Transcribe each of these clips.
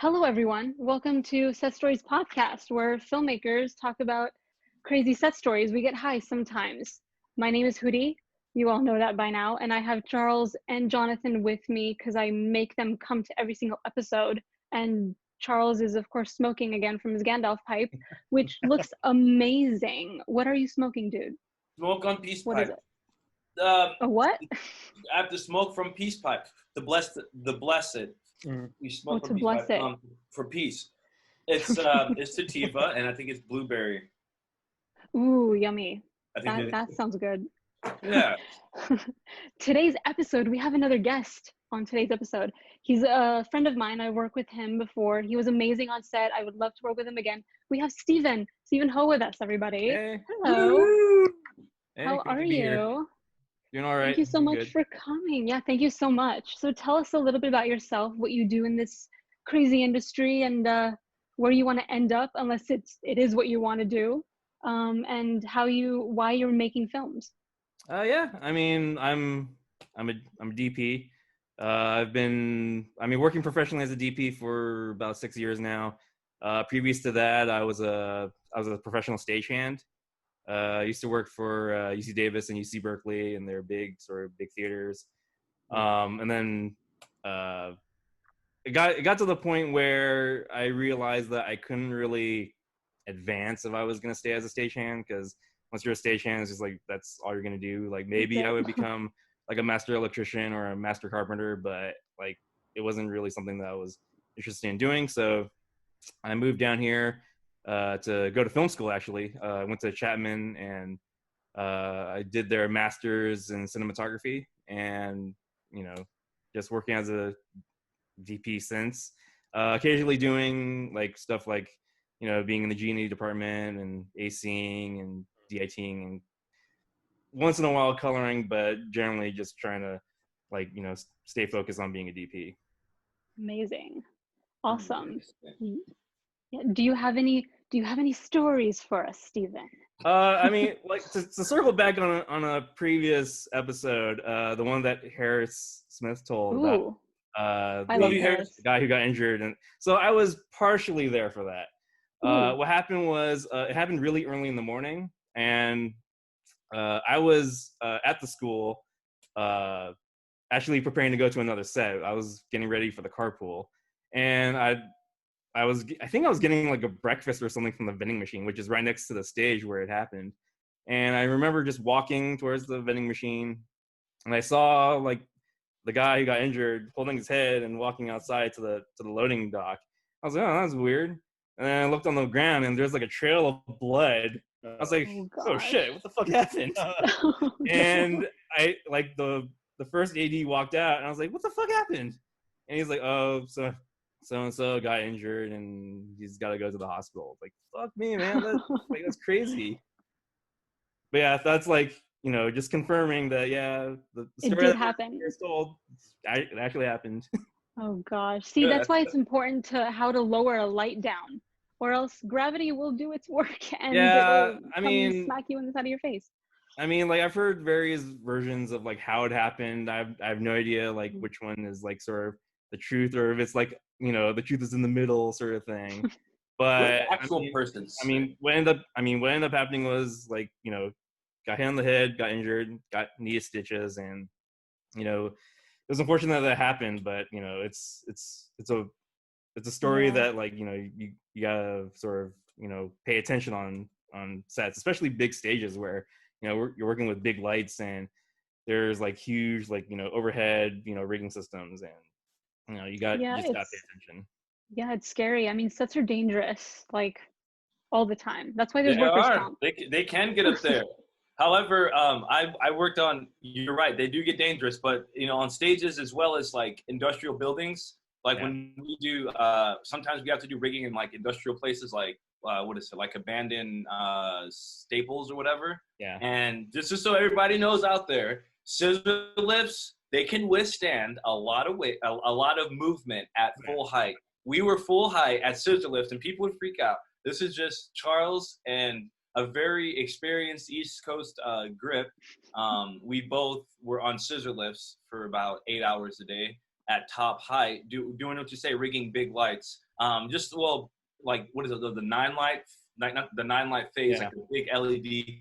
Hello, everyone. Welcome to Set Stories Podcast, where filmmakers talk about crazy set stories. We get high sometimes. My name is Hootie. You all know that by now. And I have Charles and Jonathan with me because I make them come to every single episode. And Charles is, of course, smoking again from his Gandalf pipe, which looks amazing. What are you smoking, dude? Smoke on peace What is pipe. it? A what? I have to smoke from peace pipe. The blessed. You Oh, smoke to from peace bless pipe it. for peace. It's sativa, and I think it's blueberry. Ooh, yummy. I think That sounds good. yeah. Today's episode, we have another guest on today's episode. He's a friend of mine. I worked with him before. He was amazing on set. I would love to work with him again. We have Stephen Ho with us, everybody. Hey. Hello. Woo! Hey, How good are to be here. you? Doing all right. Thank you so Doing much good. for coming. Yeah, thank you so much. So tell us a little bit about yourself, what you do in this crazy industry, and where you want to end up, unless it is what you want to do, and why you're making films. Yeah. I mean, I'm a DP. I've been working professionally as a DP for about 6 years now. Previous to that, I was a professional stagehand. I used to work for UC Davis and UC Berkeley, and their big theaters. And then it got to the point where I realized that I couldn't really advance if I was going to stay as a stagehand, because once you're a stagehand, it's just like that's all you're going to do. Like maybe I would become like a master electrician or a master carpenter, but like it wasn't really something that I was interested in doing. So I moved down here to go to film school. Actually, I went to Chapman, and I did their master's in cinematography, and just working as a DP since. Occasionally doing like stuff like being in the G&E department and ACing and DITing, and once in a while coloring, but generally just trying to stay focused on being a DP. Amazing. Awesome. Yeah. Do you have any stories for us, Stephen? I mean, like to circle back on a previous episode, the one that Harris Smith told Ooh, about I love the Harris. guy who got injured, and so I was partially there for that. What happened was it happened really early in the morning, and I was at the school, actually preparing to go to another set. I was getting ready for the carpool, and I think I was getting like a breakfast or something from the vending machine, which is right next to the stage where it happened. And I remember just walking towards the vending machine, and I saw like the guy who got injured holding his head and walking outside to the loading dock. I was like, oh, that's weird. And then I looked on the ground, and there's like a trail of blood. I was like, oh shit, what the fuck happened? And I like the first AD walked out, and I was like, what the fuck happened? And he's like, oh, so-and-so got injured, and he's got to go to the hospital. Like, fuck me, man. That's crazy. But yeah, that's like, just confirming that, yeah, the story It did that happen. you're told, it actually happened. Oh gosh. See, that's why it's important how to lower a light down, or else gravity will do its work and Yeah, it'll smack you in the side of your face. I mean, like I've heard various versions of like how it happened. I have no idea like which one is like sort of the truth, or if it's like the truth is in the middle sort of thing. But Actual persons. What ended up happening was like got hit on the head, got injured, got knee stitches, and it was unfortunate that happened. But it's a story that like you gotta sort of pay attention on sets, especially big stages where you're working with big lights, and there's like huge like overhead rigging systems, and you just gotta pay attention. Yeah, it's scary. I mean, sets are dangerous like all the time. That's why there's workers' comp. They can get up there. However, I worked on, you're right, they do get dangerous, but on stages as well as like industrial buildings, like when we do sometimes we have to do rigging in like industrial places, like what is it, like abandoned staples or whatever. Yeah. And just so everybody knows out there, scissor lifts, they can withstand a lot of weight, a lot of movement at full height. We were full height at scissor lifts, and people would freak out. This is just Charles and a very experienced East Coast grip. We both were on scissor lifts for about 8 hours a day. at top height, doing what you say, rigging big lights. Like what is it? The not the 9 light phase, Yeah. like a big LED.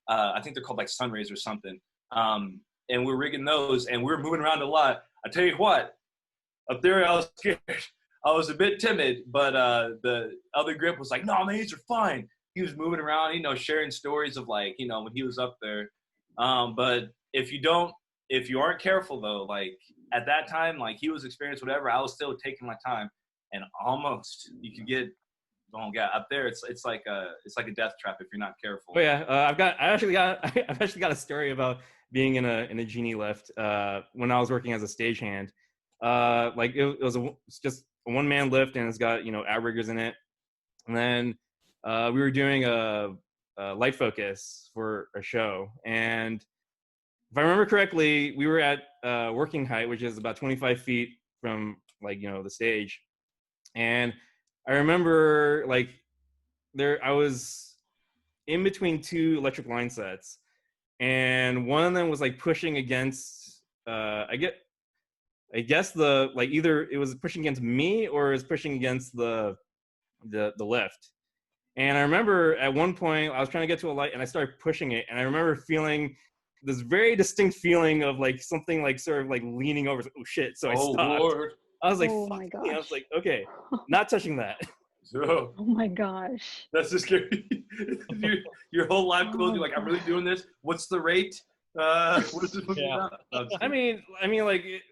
I think they're called like sun rays or something. And we're rigging those, and we're moving around a lot. I tell you what, up there I was scared. I was a bit timid, but the other grip was like, "No, man, these are fine." He was moving around, sharing stories of like, when he was up there. But if you aren't careful though, like at that time, like he was experienced, whatever, I was still taking my time, and almost you could get, oh god, up there, it's like a death trap if you're not careful. Oh yeah, I've actually got a story about being in a genie lift when I was working as a stagehand. Like it's just a one-man lift, and it's got outriggers in it. And then we were doing a light focus for a show, and if I remember correctly, we were at working height, which is about 25 feet from the stage. And I remember I was in between two electric line sets, and one of them was like pushing against I guess the either it was pushing against me or it was pushing against the lift. And I remember at one point I was trying to get to a light and I started pushing it, and I remember feeling this very distinct feeling of like something like sort of like leaning over. Oh shit! So I stopped. Lord. I was like, Oh fuck my me. gosh. I was like, okay, not touching that. So Oh my gosh. that's just scary. your whole life goes, you're like, I'm really doing this. What's the rate? What is this movie about? No,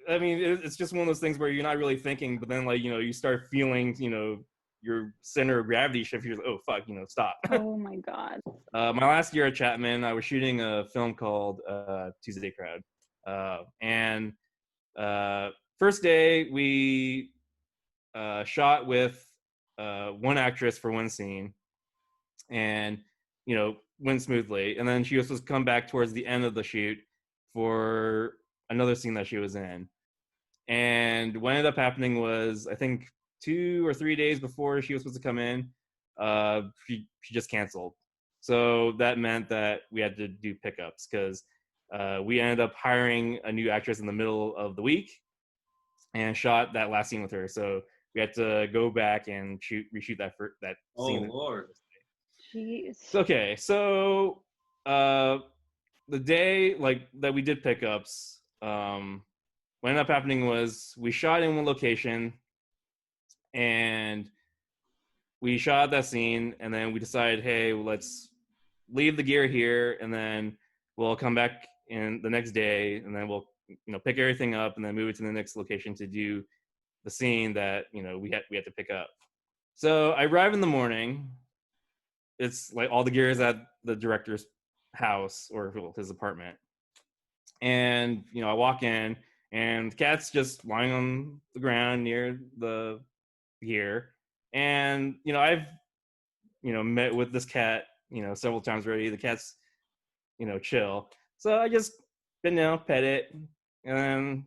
It's just one of those things where you're not really thinking, but then you start feeling, your center of gravity shift. You're like, oh fuck, stop. Oh my god. My last year at Chapman, I was shooting a film called Tuesday Crowd, and first day we shot with one actress for one scene, and went smoothly. And then she was supposed to come back towards the end of the shoot for another scene that she was in. And what ended up happening was, I think 2 or 3 days before she was supposed to come in, she just canceled. So that meant that we had to do pickups, because we ended up hiring a new actress in the middle of the week and shot that last scene with her. So we had to go back and reshoot that scene. Oh Lord. Jeez. Okay, so the day that we did pickups, what ended up happening was we shot in one location, and we shot that scene, and then we decided, hey, let's leave the gear here, and then we'll come back in the next day, and then we'll pick everything up and then move it to the next location to do the scene that we had to pick up. So I arrive in the morning. It's like all the gear is at the director's house or his apartment, and I walk in, and the cat's just lying on the ground near the gear. And I've met with this cat several times already. The cat's chill, so I just been down, pet it, and then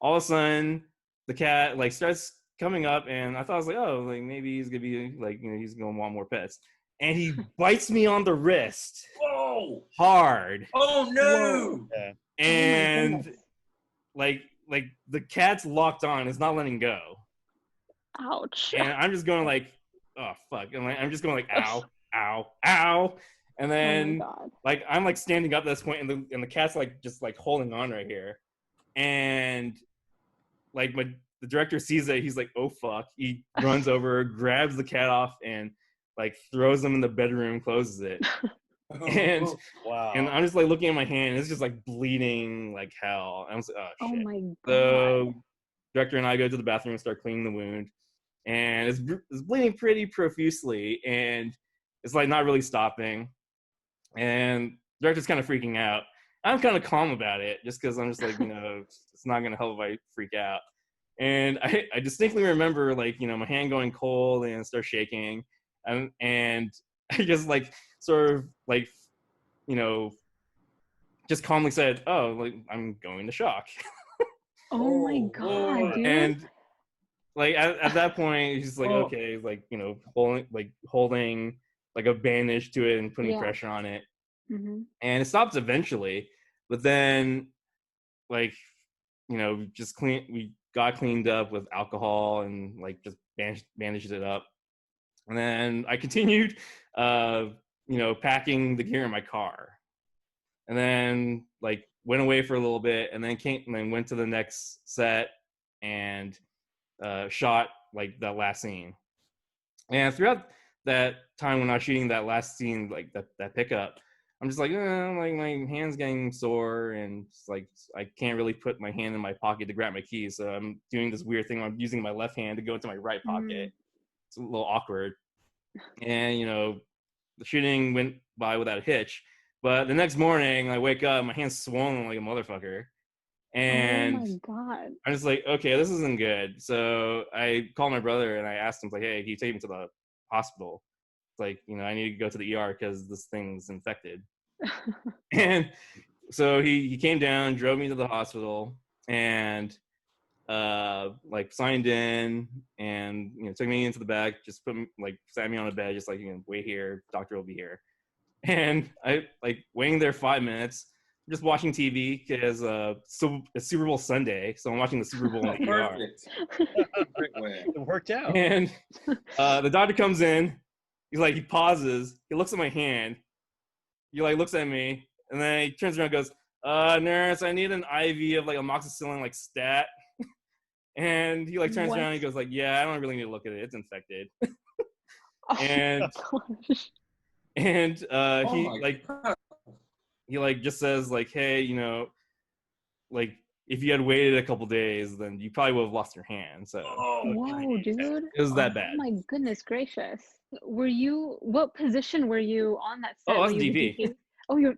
all of a sudden the cat starts coming up, and I thought, I was like, oh, maybe he's gonna be he's gonna want more pets, and he bites me on the wrist. Whoa! Hard. Oh no! Yeah. Oh And the cat's locked on, it's not letting go, ouch. and I'm just going oh fuck, and I'm just going ow, ow, ow, and then oh my god. I'm standing up at this point, and the cat's just holding on right here, and the director sees it. He's like, oh fuck. He runs over, grabs the cat off, and throws him in the bedroom, closes it. And Wow. and I'm just looking at my hand, and it's just bleeding like hell. I was like, oh Oh shit. my god. So director and I go to the bathroom and start cleaning the wound, and it's bleeding pretty profusely, and it's not really stopping. And director's kind of freaking out. I'm kind of calm about it, just because I'm just it's not gonna help if I freak out. And I distinctly remember my hand going cold and start shaking, and I just sort of just calmly said, oh, I'm going to shock. Oh my god, Lord. dude. And at that point he's Oh. okay, holding a bandage to it and putting Yeah. pressure on it, Mhm. and it stops eventually. But then just we got cleaned up with alcohol and like just bandaged it up. And then I continued, packing the gear in my car. And then like went away for a little bit, and then went to the next set and shot like that last scene. And throughout that time when I was shooting that last scene, like that pickup, I'm just like, like my hand's getting sore, and it's like I can't really put my hand in my pocket to grab my keys. So I'm doing this weird thing. I'm using my left hand to go into my right pocket. It's a little awkward. And the shooting went by without a hitch. But the next morning, I wake up, my hand's swollen like a motherfucker. And oh my God. I'm just like, okay, this isn't good. So I called my brother and I asked him, like, hey, can you take me to the hospital? It's like, I need to go to the ER because this thing's infected. And so he came down, drove me to the hospital, and like signed in, and took me into the back, just sat me on a bed, just like, wait here, doctor will be here. And I like waiting there 5 minutes, just watching TV because so it's Super Bowl Sunday, so I'm watching the Super Bowl in the ER. Great way. It worked out. And the doctor comes in, he pauses, he looks at my hand, he looks at me, and then he turns around and goes, nurse, I need an IV of like amoxicillin, like stat. And he turns around and he goes yeah, I don't really need to look at it, it's infected. And he just says hey, if you had waited a couple days, then you probably would have lost your hand. So whoa, dude, it was that bad. Oh my goodness gracious. What position were you on that set? I was DP. Oh, you're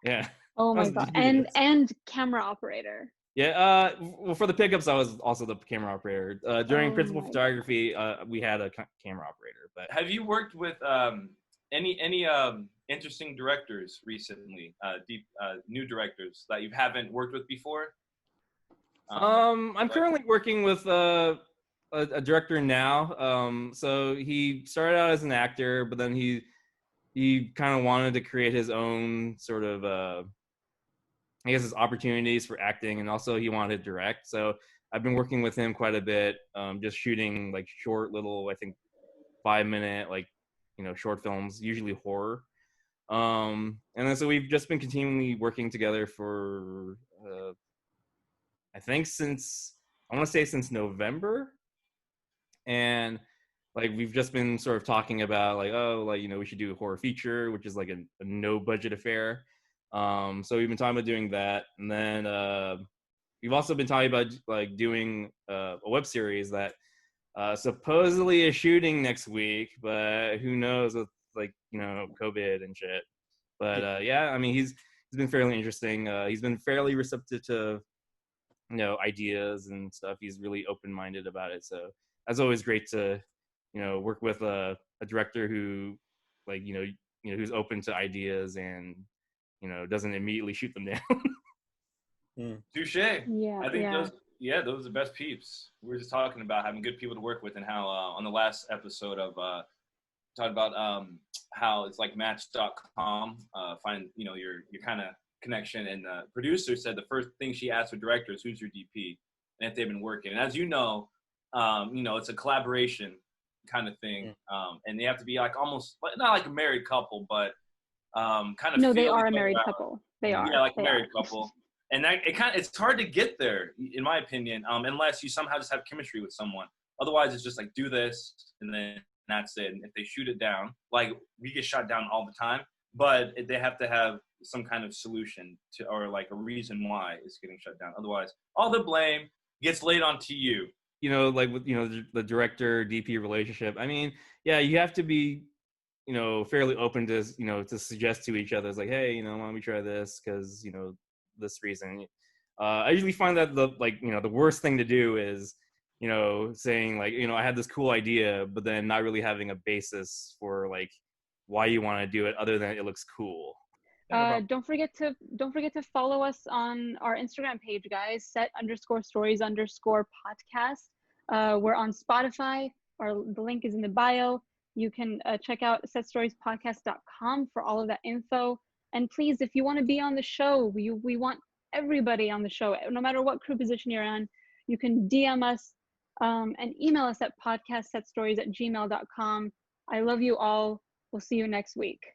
yeah. Oh my God. And camera operator. Yeah, well, for the pickups, I was also the camera operator. During principal photography, we had a camera operator. But have you worked with any interesting directors recently? New directors that you haven't worked with before? I'm currently working with a director now. So he started out as an actor, but then he kind of wanted to create his own sort of his opportunities for acting, and also he wanted to direct. So I've been working with him quite a bit, just shooting short little, I think 5-minute short films, usually horror. And then so we've just been continually working together for I think since November. And we've just been sort of talking about we should do a horror feature, which is a no budget affair. So we've been talking about doing that, and then we've also been talking about doing a web series that supposedly is shooting next week, but who knows with COVID and shit. But yeah, I mean he's been fairly interesting. He's been fairly receptive to ideas and stuff. He's really open-minded about it. So that's always great to work with a director who who's open to ideas and doesn't immediately shoot them down. Touche. Yeah, I think those are the best peeps. We were just talking about having good people to work with, and how on the last episode of talking about how it's like Match.com, find your kind of connection, and the producer said the first thing she asked with directors, who's your DP, and if they've been working. And as you know, it's a collaboration kind of thing, and they have to be almost not like a married couple, but kind of. No, they are a married couple. They are. Yeah, like a married couple. And that it's hard to get there, in my opinion, unless you somehow just have chemistry with someone. Otherwise, it's just do this, and then that's it. And if they shoot it down, we get shot down all the time, but they have to have some kind of solution to, or a reason why it's getting shut down. Otherwise, all the blame gets laid onto you. With the director DP relationship. I mean, yeah, you have to be fairly open to to suggest to each other, hey, why don't we try this, because this reason. I usually find that the worst thing to do is saying I had this cool idea, but then not really having a basis for why you want to do it other than it looks cool. Don't forget to follow us on our Instagram page, guys. Set_stories_podcast. We're on Spotify. The link is in the bio. You can check out setstoriespodcast.com for all of that info. And please, if you want to be on the show, we want everybody on the show, no matter what crew position you're on. You can DM us and email us at podcastsetstories@gmail.com. I love you all. We'll see you next week.